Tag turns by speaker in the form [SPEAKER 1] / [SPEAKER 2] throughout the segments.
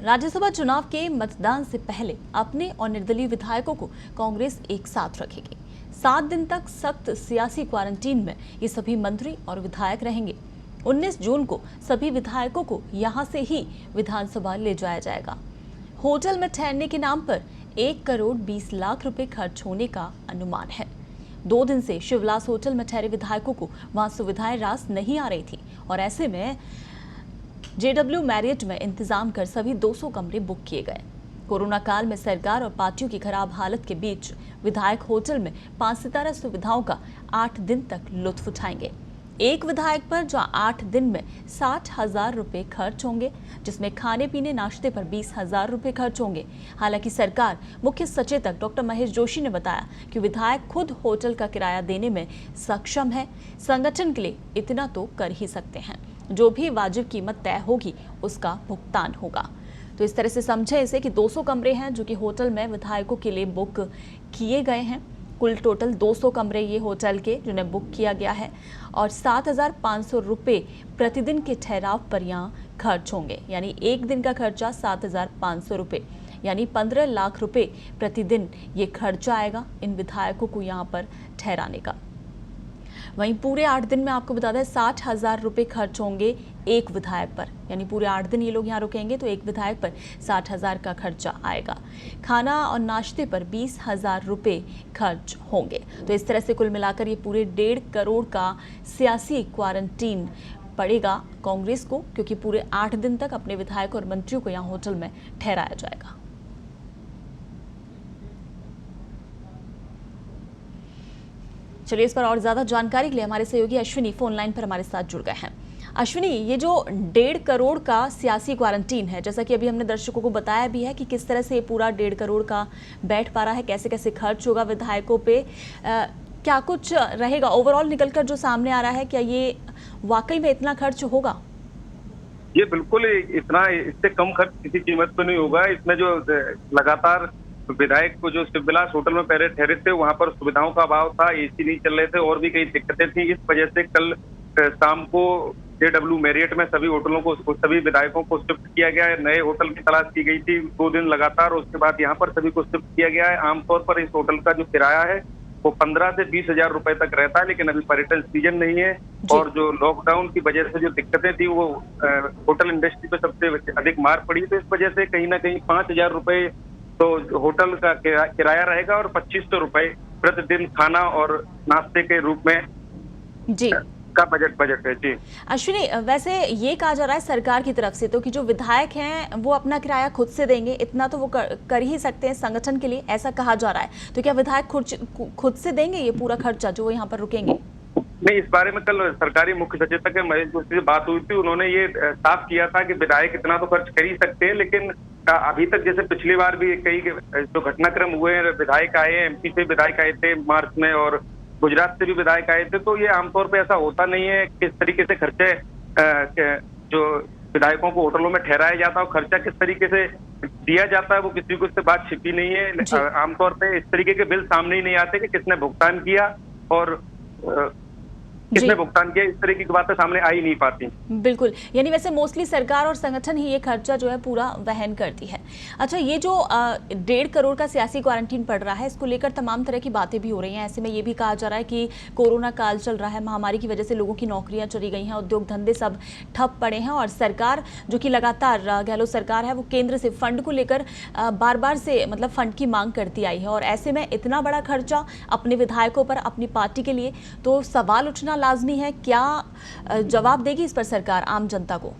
[SPEAKER 1] राज्यसभा चुनाव के मतदान से पहले अपने और निर्दलीय विधायकों को कांग्रेस एक साथ रखेगी। 7 दिन तक सख्त सियासी क्वारंटीन में ये सभी मंत्री और विधायक रहेंगे। 19 जून को सभी विधायकों को यहां से ही विधानसभा ले जाया जाएगा। होटल में ठहरने के नाम पर 1 करोड़ 20 लाख रुपए खर्च होने का अनुमान है। 2 दिन से शिवलास होटल में ठहरे विधायकों को वहां सुविधाएं रास नहीं आ रही थी और ऐसे में JW मैरियट में इंतजाम कर सभी 200 कमरे बुक किए गए। कोरोना काल में सरकार और पार्टियों की खराब हालत के बीच विधायक होटल में 5 सितारा सुविधाओं का 8 दिन तक लुत्फ उठाएंगे। एक विधायक पर जो 8 दिन में 60,000 रुपए खर्च होंगे, जिसमें खाने पीने नाश्ते पर 20,000 रुपए खर्च होंगे। हालांकि सरकार मुख्य सचेतक डॉक्टर महेश जोशी ने बताया कि विधायक खुद होटल का किराया देने में सक्षम है। संगठन के लिए इतना तो कर ही सकते हैं। जो भी वाजिब कीमत तय होगी उसका भुगतान होगा। तो इस तरह से समझे इसे कि 200 कमरे हैं जो कि होटल में विधायकों के लिए बुक किए गए हैं। कुल टोटल 200 कमरे ये होटल के जिन्हें बुक किया गया है और 7,500 रुपये प्रतिदिन के ठहराव पर यहाँ खर्च होंगे। यानी एक दिन का खर्चा 7,500 रुपये, यानी 15 लाख रुपये प्रतिदिन ये खर्चा आएगा इन विधायकों को यहाँ पर ठहराने का। वहीं पूरे 8 दिन में आपको बता दें 60,000 रुपये खर्च होंगे एक विधायक पर, यानी पूरे 8 दिन ये लोग यहाँ रुकेंगे तो एक विधायक पर 60,000 का खर्चा आएगा। खाना और नाश्ते पर 20,000 रुपये खर्च होंगे। तो इस तरह से कुल मिलाकर ये पूरे 1.5 करोड़ का सियासी क्वारंटीन पड़ेगा कांग्रेस को, क्योंकि पूरे 8 दिन तक अपने विधायक और मंत्रियों को यहाँ होटल में ठहराया जाएगा। चलिए इस पर और ज्यादा जानकारी के लिए हमारे सहयोगी अश्विनी फोन लाइन पर हमारे साथ जुड़ गए हैं। अश्विनी, ये जो 1.5 करोड़ का सियासी क्वारंटीन है, जैसा कि अभी हमने दर्शकों को बताया भी है कि किस तरह से ये पूरा 1.5 करोड़ का बैठ पा रहा है, कैसे कैसे खर्च होगा विधायकों पे, क्या कुछ रहेगा ओवरऑल निकलकर जो सामने आ रहा है, क्या ये वाकई में इतना खर्च होगा?
[SPEAKER 2] ये बिल्कुल इतना, इससे कम खर्च किसी कीमत पे नहीं होगा। इसमें जो लगातार विधायक को जो शिवविलास होटल में पहले ठहरे थे वहां पर सुविधाओं का अभाव था, एसी नहीं चल रहे थे और भी कई दिक्कतें थी। इस वजह से कल शाम को JW मैरियट में सभी होटलों को, सभी विधायकों को शिफ्ट किया गया है। नए होटल की तलाश की गई थी 2 दिन लगातार, उसके बाद यहाँ पर सभी को शिफ्ट किया गया है। आमतौर पर इस होटल का जो किराया है वो 15 से 20,000 रुपए तक रहता है, लेकिन अभी पर्यटन सीजन नहीं है और जो लॉकडाउन की वजह से जो दिक्कतें थी वो होटल इंडस्ट्री पे सबसे अधिक मार पड़ी। तो इस वजह से कहीं ना कहीं 5,000 रुपए तो होटल का किराया रहेगा और 2,500 रुपए प्रतिदिन खाना और नाश्ते के रूप में
[SPEAKER 1] जी
[SPEAKER 2] का बजट है। जी
[SPEAKER 1] अश्विनी, वैसे ये कहा जा रहा है सरकार की तरफ से तो कि जो विधायक हैं वो अपना किराया खुद से देंगे, इतना तो वो कर ही सकते हैं संगठन के लिए, ऐसा कहा जा रहा है। तो क्या विधायक खुद से देंगे ये पूरा खर्चा जो वो यहाँ पर रुकेंगे?
[SPEAKER 2] नहीं, इस बारे में कल सरकारी मुख्य सचेतक महेश जोशी से बात हुई थी। उन्होंने ये साफ किया था कि विधायक इतना तो खर्च कर ही सकते हैं, लेकिन अभी तक जैसे पिछली बार भी कई जो घटनाक्रम हुए हैं, विधायक आए, MP से विधायक आए थे मार्च में और गुजरात से भी विधायक आए थे, तो ये आमतौर पे ऐसा होता नहीं है। किस तरीके से खर्चे जो विधायकों को होटलों में ठहराया जाता है और खर्चा किस तरीके से दिया जाता है वो किसी को इससे बात छिपी नहीं है। आमतौर पे इस तरीके के बिल सामने ही नहीं आते कि किसने भुगतान किया और किसने भुगतान किया, इस तरीके की बातें सामने आ ही नहीं पाती।
[SPEAKER 1] बिल्कुल, यानी वैसे मोस्टली सरकार और संगठन ही ये खर्चा जो है पूरा वहन करती है। अच्छा, ये जो 1.5 करोड़ का सियासी क्वारंटीन पड़ रहा है, इसको लेकर तमाम तरह की बातें भी हो रही हैं। ऐसे में ये भी कहा जा रहा है कि कोरोना काल चल रहा है, महामारी की वजह से लोगों की नौकरियां चली गई हैं, उद्योग धंधे सब ठप पड़े हैं और सरकार जो कि लगातार गहलोत सरकार है वो केंद्र से फंड को लेकर बार बार से मतलब फंड की मांग करती आई है और ऐसे में इतना बड़ा खर्चा अपने विधायकों पर, अपनी पार्टी के लिए, तो सवाल उठना लाजमी है। क्या जवाब देगी इस पर सरकार आम जनता को?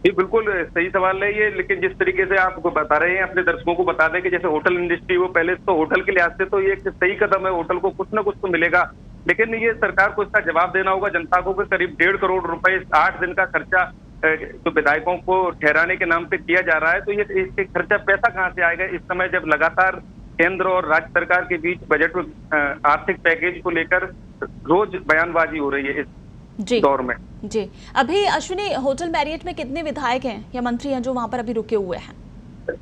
[SPEAKER 2] ये बिल्कुल सही सवाल है ये, लेकिन जिस तरीके से आपको बता रहे हैं, अपने दर्शकों को बता दें कि जैसे होटल इंडस्ट्री वो पहले तो होटल के लिहाज से तो ये एक सही कदम है, होटल को कुछ ना कुछ तो मिलेगा, लेकिन ये सरकार को इसका जवाब देना होगा जनता को कि करीब 1.5 करोड़ रुपए 8 दिन का खर्चा जो विधायकों को ठहराने के नाम पे किया जा रहा है, तो ये इसके खर्चा पैसा कहाँ से आएगा इस समय जब लगातार केंद्र और राज्य सरकार के बीच बजट आर्थिक पैकेज को लेकर रोज बयानबाजी हो रही है इस दौर में।
[SPEAKER 1] जी, अभी अश्विनी होटल मैरियट में कितने विधायक हैं या मंत्री हैं जो वहां पर अभी रुके हुए हैं?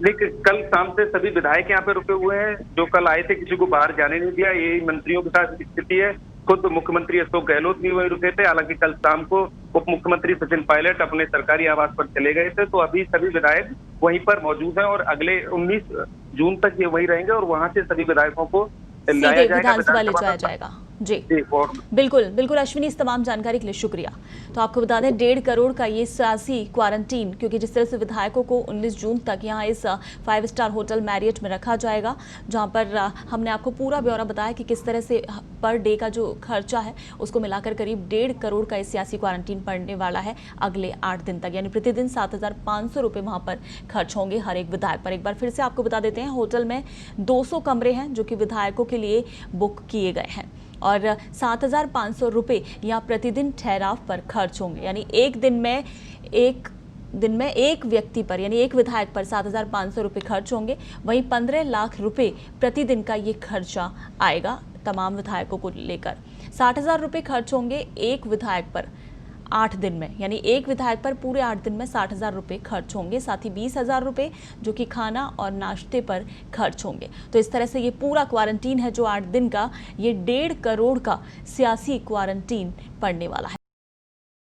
[SPEAKER 2] लेकिन कल शाम से सभी विधायक यहाँ पे रुके हुए हैं। जो कल आए थे किसी को बाहर जाने नहीं दिया, यही मंत्रियों के साथ स्थिति है। खुद मुख्यमंत्री अशोक गहलोत भी वहीं रुके थे। हालांकि कल शाम को उप मुख्यमंत्री सचिन पायलट अपने सरकारी आवास पर चले गए थे। तो अभी सभी विधायक वहीं पर मौजूद हैं और अगले 19 जून तक ये वहीं रहेंगे और वहां से सभी विधायकों को लाया
[SPEAKER 1] सीधे
[SPEAKER 2] जाएगा,
[SPEAKER 1] विधानसभा ले जाया जाएगा। जी
[SPEAKER 2] और
[SPEAKER 1] बिल्कुल बिल्कुल अश्विनी, इस तमाम जानकारी के लिए शुक्रिया। तो आपको बता दें 1.5 करोड़ का ये सियासी क्वारंटीन, क्योंकि जिस तरह से विधायकों को 19 जून तक यहाँ इस 5 स्टार होटल मैरियट में रखा जाएगा, जहाँ पर हमने आपको पूरा ब्यौरा बताया कि किस तरह से पर डे का जो खर्चा है उसको मिलाकर करीब 1.5 करोड़ का ये सियासी क्वारंटीन पड़ने वाला है अगले 8 दिन तक। यानी प्रतिदिन 7,500 रुपये वहाँ पर खर्च होंगे हर एक विधायक पर। एक बार फिर से आपको बता देते हैं, होटल में 200 कमरे हैं जो कि विधायकों के लिए बुक किए गए हैं और 7,500 रुपये यहाँ प्रतिदिन ठहराव पर खर्च होंगे। यानी एक दिन में एक व्यक्ति पर, यानी एक विधायक पर 7,500 रुपये खर्च होंगे। वहीं 15 लाख रुपये प्रतिदिन का ये खर्चा आएगा तमाम विधायकों को लेकर। 60,000 रुपये खर्च होंगे एक विधायक पर 8 दिन में, यानी एक विधायक पर पूरे 8 दिन में 60,000 रुपये खर्च होंगे। साथ ही 20,000 रुपये जो कि खाना और नाश्ते पर खर्च होंगे। तो इस तरह से ये पूरा क्वारंटीन है जो 8 दिन का, ये 1.5 करोड़ का सियासी क्वारंटीन पड़ने वाला है।